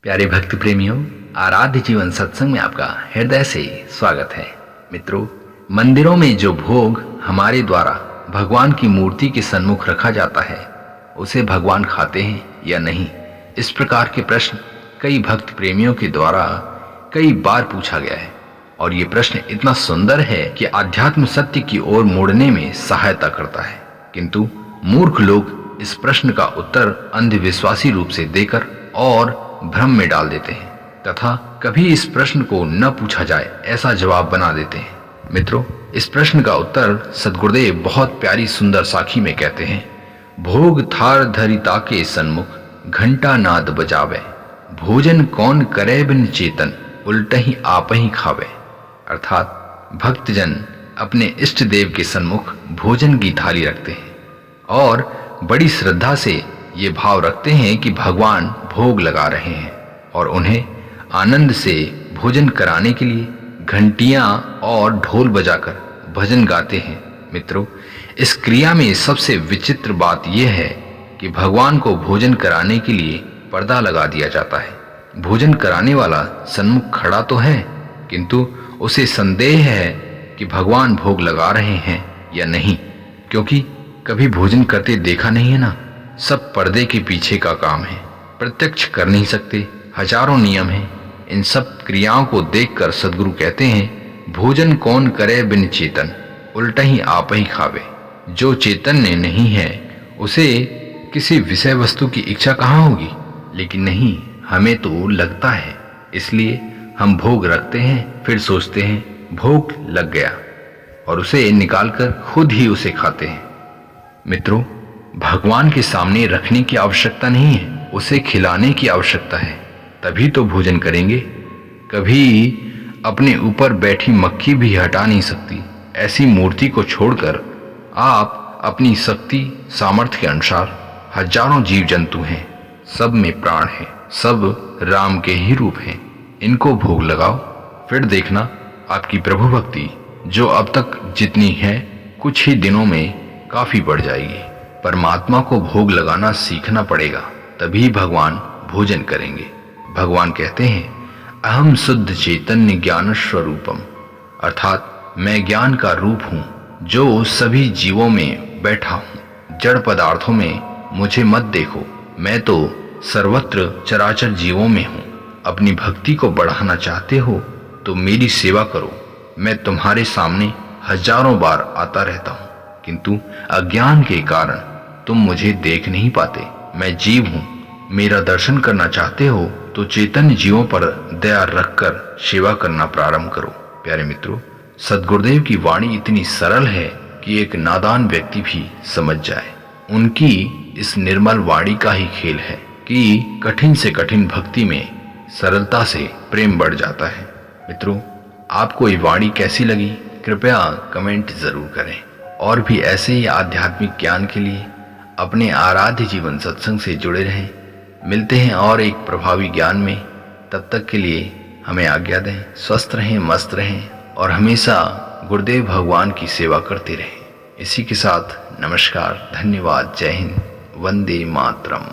प्यारे भक्त प्रेमियों, आराध्य जीवन सत्संग में आपका हृदय से स्वागत है। मित्रों, मंदिरों में जो भोग हमारे द्वारा भगवान की मूर्ति के सन्मुख रखा जाता है, उसे भगवान खाते हैं या नहीं? इस प्रकार के प्रश्न कई भक्त प्रेमियों के द्वारा कई बार पूछा गया है और ये प्रश्न इतना सुंदर है कि आध्यात्म सत्य की ओर मोड़ने में सहायता करता है। किंतु मूर्ख लोग इस प्रश्न का उत्तर अंधविश्वासी रूप से देकर और भ्रम में डाल देते हैं तथा कभी इस प्रश्न को न पूछा जाए ऐसा जवाब बना देते हैं। मित्रों, इस प्रश्न का उत्तर सद्गुरुदेव बहुत प्यारी सुंदर साखी में कहते हैं। भोग थार धरिता के सन्मुख घंटा नाद बजावे, भोजन कौन करे बिन चेतन उल्टा ही आप ही खावे। अर्थात भक्तजन अपने इष्ट देव के सन्मुख भोजन की थाली रखते हैं और बड़ी श्रद्धा से ये भाव रखते हैं कि भगवान भोग लगा रहे हैं और उन्हें आनंद से भोजन कराने के लिए घंटियां और ढोल बजाकर भजन गाते हैं। मित्रों, इस क्रिया में सबसे विचित्र बात यह है कि भगवान को भोजन कराने के लिए पर्दा लगा दिया जाता है। भोजन कराने वाला सन्मुख खड़ा तो है, किंतु उसे संदेह है कि भगवान भोग लगा रहे हैं या नहीं, क्योंकि कभी भोजन करते देखा नहीं है ना। सब पर्दे के पीछे का काम है, प्रत्यक्ष कर नहीं सकते, हजारों नियम हैं। इन सब क्रियाओं को देखकर सद्गुरु कहते हैं, भोजन कौन करे बिन चेतन उल्टा ही आप ही खावे। जो चैतन्य नहीं है उसे किसी विषय वस्तु की इच्छा कहाँ होगी? लेकिन नहीं, हमें तो लगता है, इसलिए हम भोग रखते हैं, फिर सोचते हैं भोग लग गया और उसे निकालकर खुद ही उसे खाते हैं। मित्रों, भगवान के सामने रखने की आवश्यकता नहीं है, उसे खिलाने की आवश्यकता है, तभी तो भोजन करेंगे। कभी अपने ऊपर बैठी मक्खी भी हटा नहीं सकती। ऐसी मूर्ति को छोड़कर आप अपनी शक्ति सामर्थ्य के अनुसार हजारों जीव जंतु हैं, सब में प्राण है, सब राम के ही रूप हैं, इनको भोग लगाओ, फिर देखना आपकी प्रभु भक्ति जो अब तक जितनी है कुछ ही दिनों में काफी बढ़ जाएगी। परमात्मा को भोग लगाना सीखना पड़ेगा, तभी भगवान भोजन करेंगे। भगवान कहते हैं, अहम शुद्ध चैतन्य ज्ञान स्वरूपम, अर्थात मैं ज्ञान का रूप हूँ जो सभी जीवों में बैठा हूँ। जड़ पदार्थों में मुझे मत देखो, मैं तो सर्वत्र चराचर जीवों में हूँ। अपनी भक्ति को बढ़ाना चाहते हो तो मेरी सेवा करो। मैं तुम्हारे सामने हजारों बार आता रहता हूँ, किंतु अज्ञान के कारण तुम मुझे देख नहीं पाते। मैं जीव हूँ, मेरा दर्शन करना चाहते हो तो चेतन जीवों पर दया रखकर सेवा करना प्रारंभ करो। प्यारे मित्रों, सद्गुरुदेव की वाणी इतनी सरल है कि एक नादान व्यक्ति भी समझ जाए। उनकी इस निर्मल वाणी का ही खेल है कि कठिन से कठिन भक्ति में सरलता से प्रेम बढ़ जाता है। मित्रों, आपको ये वाणी कैसी लगी? कृपया कमेंट जरूर करें और भी ऐसे ही आध्यात्मिक ज्ञान के लिए अपने आराध्य जीवन सत्संग से जुड़े रहें। मिलते हैं और एक प्रभावी ज्ञान में। तब तक के लिए हमें आज्ञा दें। स्वस्थ रहें, मस्त रहें और हमेशा गुरुदेव भगवान की सेवा करते रहें। इसी के साथ नमस्कार, धन्यवाद, जय हिंद, वंदे मातरम।